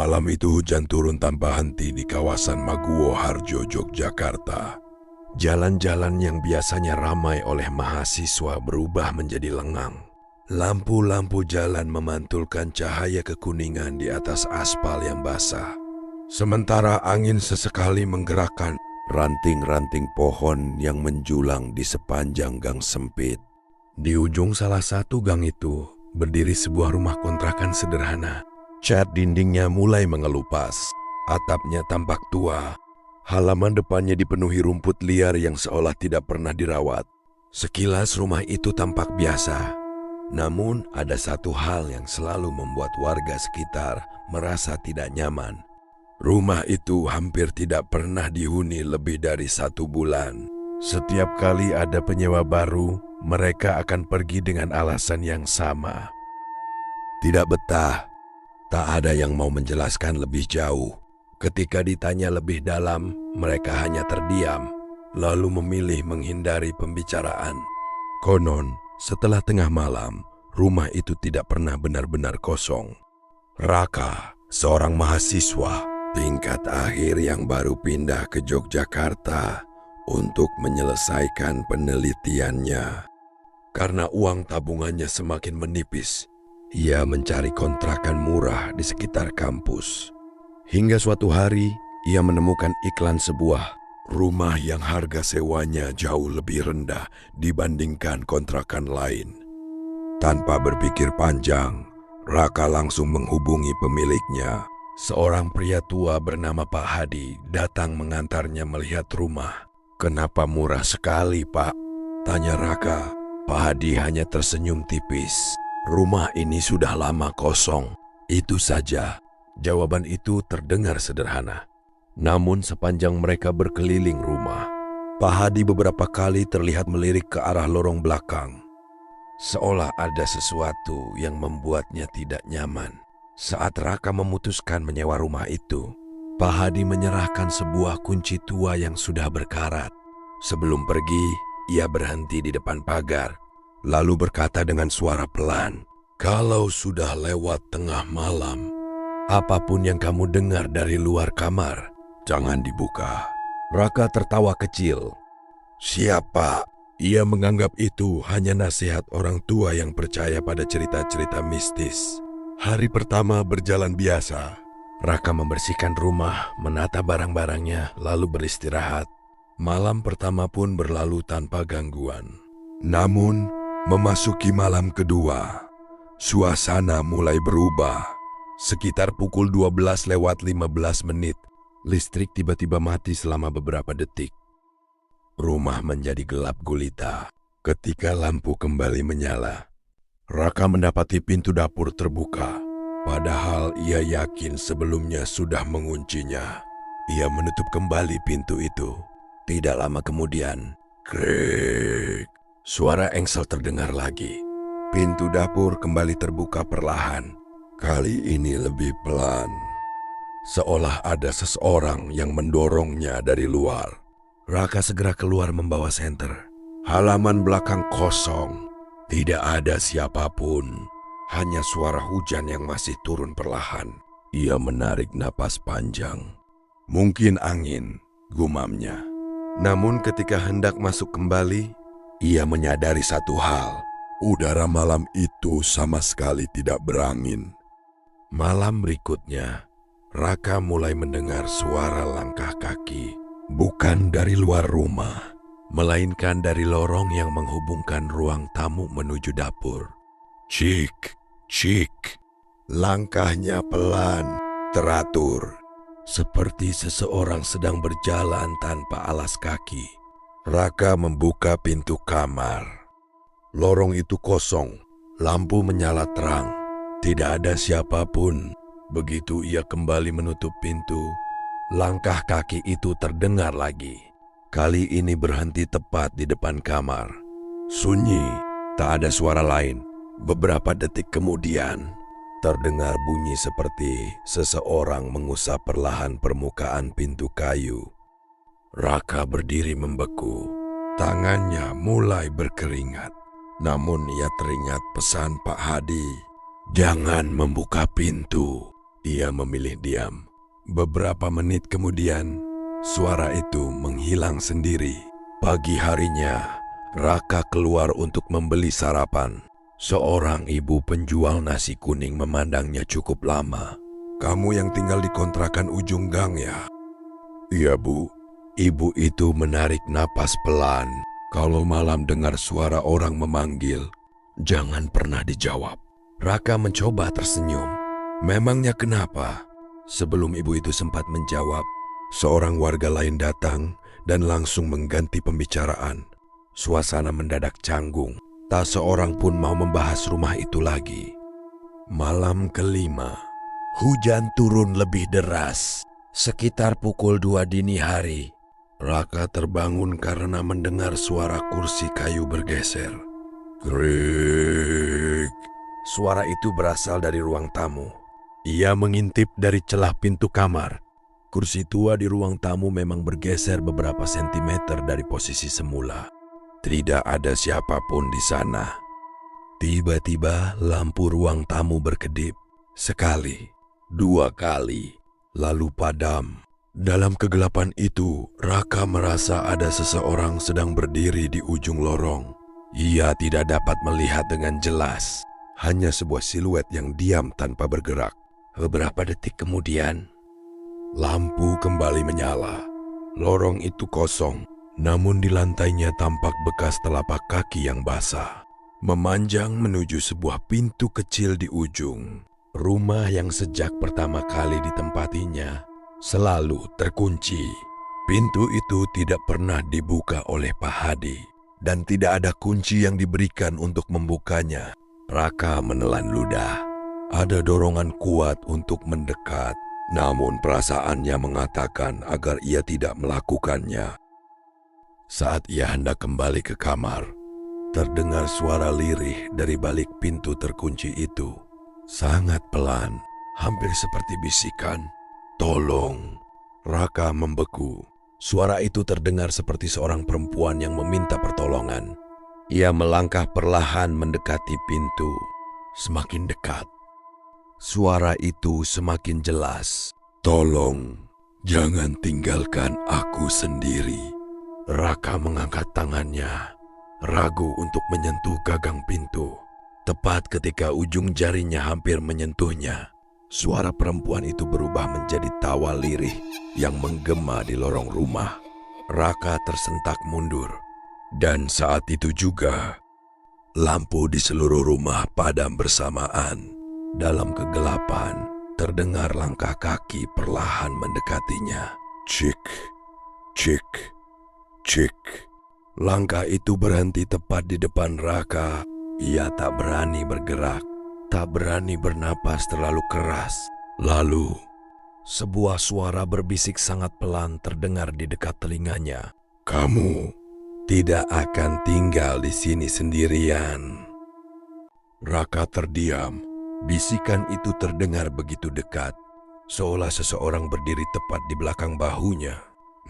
Malam itu hujan turun tanpa henti di kawasan Maguwo Harjo, Yogyakarta. Jalan-jalan yang biasanya ramai oleh mahasiswa berubah menjadi lengang. Lampu-lampu jalan memantulkan cahaya kekuningan di atas aspal yang basah. Sementara angin sesekali menggerakkan ranting-ranting pohon yang menjulang di sepanjang gang sempit. Di ujung salah satu gang itu berdiri sebuah rumah kontrakan sederhana. Cat dindingnya mulai mengelupas, atapnya tampak tua. Halaman depannya dipenuhi rumput liar yang seolah tidak pernah dirawat. Sekilas rumah itu tampak biasa. Namun ada satu hal yang selalu membuat warga sekitar merasa tidak nyaman. Rumah itu hampir tidak pernah dihuni lebih dari 1 bulan. Setiap kali ada penyewa baru, mereka akan pergi dengan alasan yang sama. Tidak betah. Tak ada yang mau menjelaskan lebih jauh. Ketika ditanya lebih dalam, mereka hanya terdiam, lalu memilih menghindari pembicaraan. Konon, setelah tengah malam, rumah itu tidak pernah benar-benar kosong. Raka, seorang mahasiswa tingkat akhir yang baru pindah ke Yogyakarta untuk menyelesaikan penelitiannya. Karena uang tabungannya semakin menipis, ia mencari kontrakan murah di sekitar kampus. Hingga suatu hari, ia menemukan iklan sebuah rumah yang harga sewanya jauh lebih rendah dibandingkan kontrakan lain. Tanpa berpikir panjang, Raka langsung menghubungi pemiliknya. Seorang pria tua bernama Pak Hadi datang mengantarnya melihat rumah. "Kenapa murah sekali, Pak?" tanya Raka. Pak Hadi hanya tersenyum tipis. "Rumah ini sudah lama kosong, itu saja." Jawaban itu terdengar sederhana. Namun sepanjang mereka berkeliling rumah, Pak Hadi beberapa kali terlihat melirik ke arah lorong belakang. Seolah ada sesuatu yang membuatnya tidak nyaman. Saat Raka memutuskan menyewa rumah itu, Pak Hadi menyerahkan sebuah kunci tua yang sudah berkarat. Sebelum pergi, ia berhenti di depan pagar, lalu berkata dengan suara pelan, "Kalau sudah lewat tengah malam, apapun yang kamu dengar dari luar kamar, jangan dibuka." Raka tertawa kecil. "Siapa?" Ia menganggap itu hanya nasihat orang tua yang percaya pada cerita-cerita mistis. Hari pertama berjalan biasa. Raka membersihkan rumah, menata barang-barangnya, lalu beristirahat. Malam pertama pun berlalu tanpa gangguan. Namun, memasuki malam kedua, suasana mulai berubah. Sekitar pukul 12:15, listrik tiba-tiba mati selama beberapa detik. Rumah menjadi gelap gulita. Ketika lampu kembali menyala, Raka mendapati pintu dapur terbuka. Padahal ia yakin sebelumnya sudah menguncinya. Ia menutup kembali pintu itu. Tidak lama kemudian, krik, suara engsel terdengar lagi. Pintu dapur kembali terbuka perlahan. Kali ini lebih pelan. Seolah ada seseorang yang mendorongnya dari luar. Raka segera keluar membawa senter. Halaman belakang kosong. Tidak ada siapapun. Hanya suara hujan yang masih turun perlahan. Ia menarik napas panjang. "Mungkin angin," gumamnya. Namun ketika hendak masuk kembali, ia menyadari satu hal. Udara malam itu sama sekali tidak berangin. Malam berikutnya, Raka mulai mendengar suara langkah kaki. Bukan dari luar rumah, melainkan dari lorong yang menghubungkan ruang tamu menuju dapur. Cik, cik. Langkahnya pelan, teratur. Seperti seseorang sedang berjalan tanpa alas kaki. Raka membuka pintu kamar. Lorong itu kosong, lampu menyala terang. Tidak ada siapapun. Begitu ia kembali menutup pintu, langkah kaki itu terdengar lagi. Kali ini berhenti tepat di depan kamar. Sunyi, tak ada suara lain. Beberapa detik kemudian, terdengar bunyi seperti seseorang mengusap perlahan permukaan pintu kayu. Raka berdiri membeku. Tangannya mulai berkeringat. Namun ia teringat pesan Pak Hadi. Jangan membuka pintu. Ia memilih diam. Beberapa menit kemudian, suara itu menghilang sendiri. Pagi harinya, Raka keluar untuk membeli sarapan. Seorang ibu penjual nasi kuning memandangnya cukup lama. "Kamu yang tinggal di kontrakan ujung gang ya?" "Iya, Bu." Ibu itu menarik napas pelan. Kalau malam dengar suara orang memanggil, jangan pernah dijawab. Raka mencoba tersenyum. "Memangnya kenapa?" Sebelum ibu itu sempat menjawab, seorang warga lain datang dan langsung mengganti pembicaraan. Suasana mendadak canggung. Tak seorang pun mau membahas rumah itu lagi. Malam kelima, hujan turun lebih deras. Sekitar pukul 2 dini hari, Raka terbangun karena mendengar suara kursi kayu bergeser. Krik. Suara itu berasal dari ruang tamu. Ia mengintip dari celah pintu kamar. Kursi tua di ruang tamu memang bergeser beberapa sentimeter dari posisi semula. Tidak ada siapapun di sana. Tiba-tiba lampu ruang tamu berkedip. Sekali, 2 kali, lalu padam. Dalam kegelapan itu, Raka merasa ada seseorang sedang berdiri di ujung lorong. Ia tidak dapat melihat dengan jelas, hanya sebuah siluet yang diam tanpa bergerak. Beberapa detik kemudian, lampu kembali menyala. Lorong itu kosong, namun di lantainya tampak bekas telapak kaki yang basah. Memanjang menuju sebuah pintu kecil di ujung. Rumah yang sejak pertama kali ditempatinya selalu terkunci. Pintu itu tidak pernah dibuka oleh Pak Hadi, dan tidak ada kunci yang diberikan untuk membukanya. Raka menelan ludah. Ada dorongan kuat untuk mendekat, namun perasaannya mengatakan agar ia tidak melakukannya. Saat ia hendak kembali ke kamar, terdengar suara lirih dari balik pintu terkunci itu. Sangat pelan, hampir seperti bisikan. "Tolong!" Raka membeku. Suara itu terdengar seperti seorang perempuan yang meminta pertolongan. Ia melangkah perlahan mendekati pintu. Semakin dekat, suara itu semakin jelas. "Tolong, jangan tinggalkan aku sendiri." Raka mengangkat tangannya, ragu untuk menyentuh gagang pintu. Tepat ketika ujung jarinya hampir menyentuhnya, suara perempuan itu berubah menjadi tawa lirih yang menggema di lorong rumah. Raka tersentak mundur. Dan saat itu juga, lampu di seluruh rumah padam bersamaan. Dalam kegelapan, terdengar langkah kaki perlahan mendekatinya. Cik, cik, cik. Langkah itu berhenti tepat di depan Raka. Ia tak berani bergerak, tak berani bernapas terlalu keras. Lalu, sebuah suara berbisik sangat pelan terdengar di dekat telinganya. "Kamu tidak akan tinggal di sini sendirian." Raka terdiam. Bisikan itu terdengar begitu dekat, seolah seseorang berdiri tepat di belakang bahunya.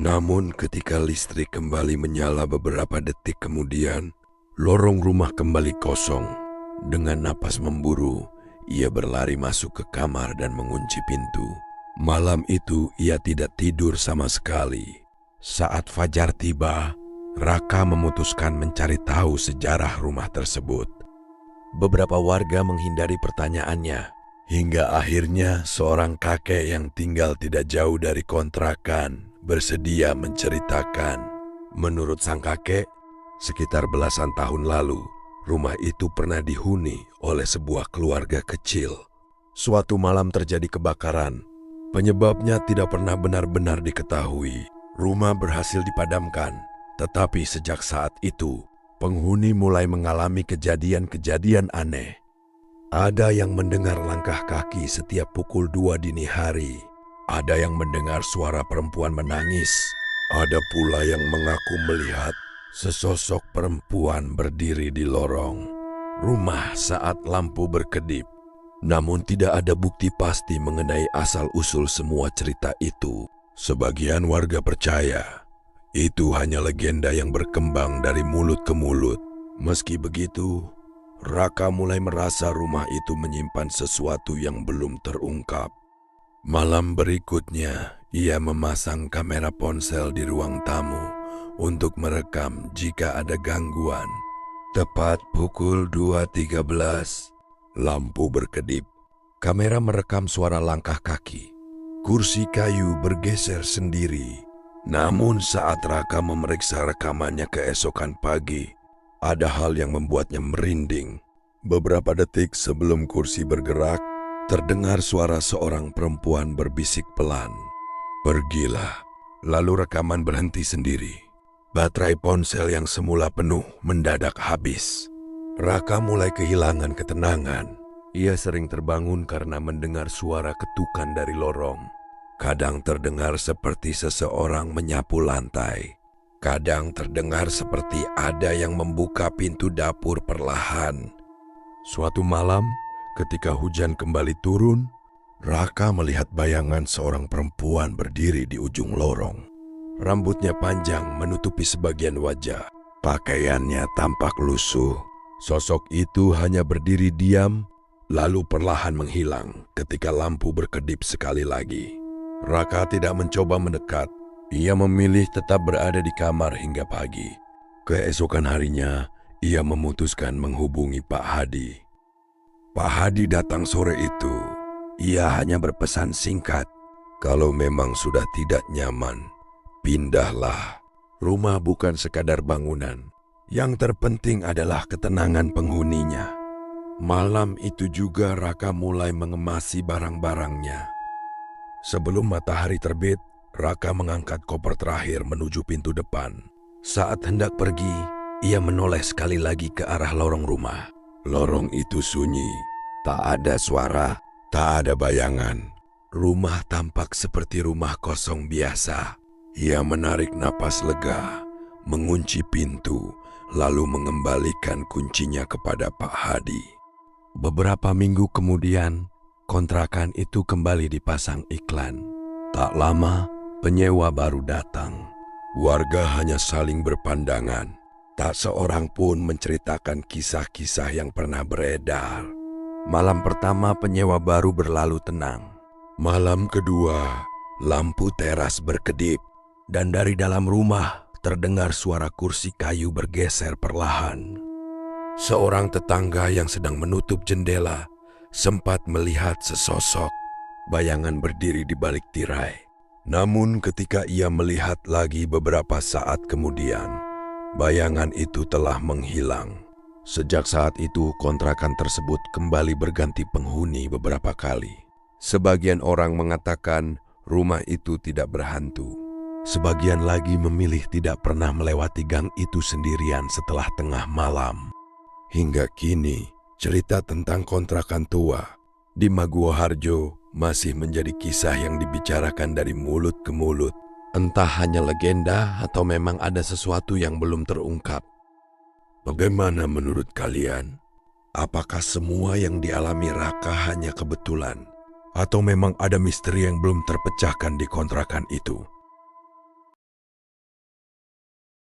Namun ketika listrik kembali menyala beberapa detik kemudian, lorong rumah kembali kosong. Dengan napas memburu, ia berlari masuk ke kamar dan mengunci pintu. Malam itu ia tidak tidur sama sekali. Saat fajar tiba, Raka memutuskan mencari tahu sejarah rumah tersebut. Beberapa warga menghindari pertanyaannya, hingga akhirnya seorang kakek yang tinggal tidak jauh dari kontrakan bersedia menceritakan. Menurut sang kakek, sekitar belasan tahun lalu, rumah itu pernah dihuni oleh sebuah keluarga kecil. Suatu malam terjadi kebakaran. Penyebabnya tidak pernah benar-benar diketahui. Rumah berhasil dipadamkan, tetapi sejak saat itu, penghuni mulai mengalami kejadian-kejadian aneh. Ada yang mendengar langkah kaki setiap pukul 2 dini hari. Ada yang mendengar suara perempuan menangis. Ada pula yang mengaku melihat sesosok perempuan berdiri di lorong rumah saat lampu berkedip. Namun tidak ada bukti pasti mengenai asal-usul semua cerita itu. Sebagian warga percaya itu hanya legenda yang berkembang dari mulut ke mulut. Meski begitu, Raka mulai merasa rumah itu menyimpan sesuatu yang belum terungkap. Malam berikutnya, ia memasang kamera ponsel di ruang tamu untuk merekam jika ada gangguan. Tepat pukul 2.13, lampu berkedip. Kamera merekam suara langkah kaki. Kursi kayu bergeser sendiri. Namun saat Raka memeriksa rekamannya keesokan pagi, ada hal yang membuatnya merinding. Beberapa detik sebelum kursi bergerak, terdengar suara seorang perempuan berbisik pelan. "Pergilah." Lalu rekaman berhenti sendiri. Baterai ponsel yang semula penuh mendadak habis. Raka mulai kehilangan ketenangan. Ia sering terbangun karena mendengar suara ketukan dari lorong. Kadang terdengar seperti seseorang menyapu lantai. Kadang terdengar seperti ada yang membuka pintu dapur perlahan. Suatu malam, ketika hujan kembali turun, Raka melihat bayangan seorang perempuan berdiri di ujung lorong. Rambutnya panjang menutupi sebagian wajah. Pakaiannya tampak lusuh. Sosok itu hanya berdiri diam, lalu perlahan menghilang ketika lampu berkedip sekali lagi. Raka tidak mencoba mendekat. Ia memilih tetap berada di kamar hingga pagi. Keesokan harinya, ia memutuskan menghubungi Pak Hadi. Pak Hadi datang sore itu. Ia hanya berpesan singkat, "Kalau memang sudah tidak nyaman, pindahlah. Rumah bukan sekadar bangunan. Yang terpenting adalah ketenangan penghuninya." Malam itu juga Raka mulai mengemasi barang-barangnya. Sebelum matahari terbit, Raka mengangkat koper terakhir menuju pintu depan. Saat hendak pergi, ia menoleh sekali lagi ke arah lorong rumah. Lorong itu sunyi, tak ada suara, tak ada bayangan. Rumah tampak seperti rumah kosong biasa. Ia menarik napas lega, mengunci pintu, lalu mengembalikan kuncinya kepada Pak Hadi. Beberapa minggu kemudian, kontrakan itu kembali dipasang iklan. Tak lama, penyewa baru datang. Warga hanya saling berpandangan. Tak seorang pun menceritakan kisah-kisah yang pernah beredar. Malam pertama penyewa baru berlalu tenang. Malam kedua, lampu teras berkedip. Dan dari dalam rumah terdengar suara kursi kayu bergeser perlahan. Seorang tetangga yang sedang menutup jendela sempat melihat sesosok bayangan berdiri di balik tirai. Namun ketika ia melihat lagi beberapa saat kemudian, bayangan itu telah menghilang. Sejak saat itu kontrakan tersebut kembali berganti penghuni beberapa kali. Sebagian orang mengatakan rumah itu tidak berhantu. Sebagian lagi memilih tidak pernah melewati gang itu sendirian setelah tengah malam. Hingga kini, cerita tentang kontrakan tua di Maguwo Harjo masih menjadi kisah yang dibicarakan dari mulut ke mulut. Entah hanya legenda atau memang ada sesuatu yang belum terungkap. Bagaimana menurut kalian? Apakah semua yang dialami Raka hanya kebetulan? Atau memang ada misteri yang belum terpecahkan di kontrakan itu?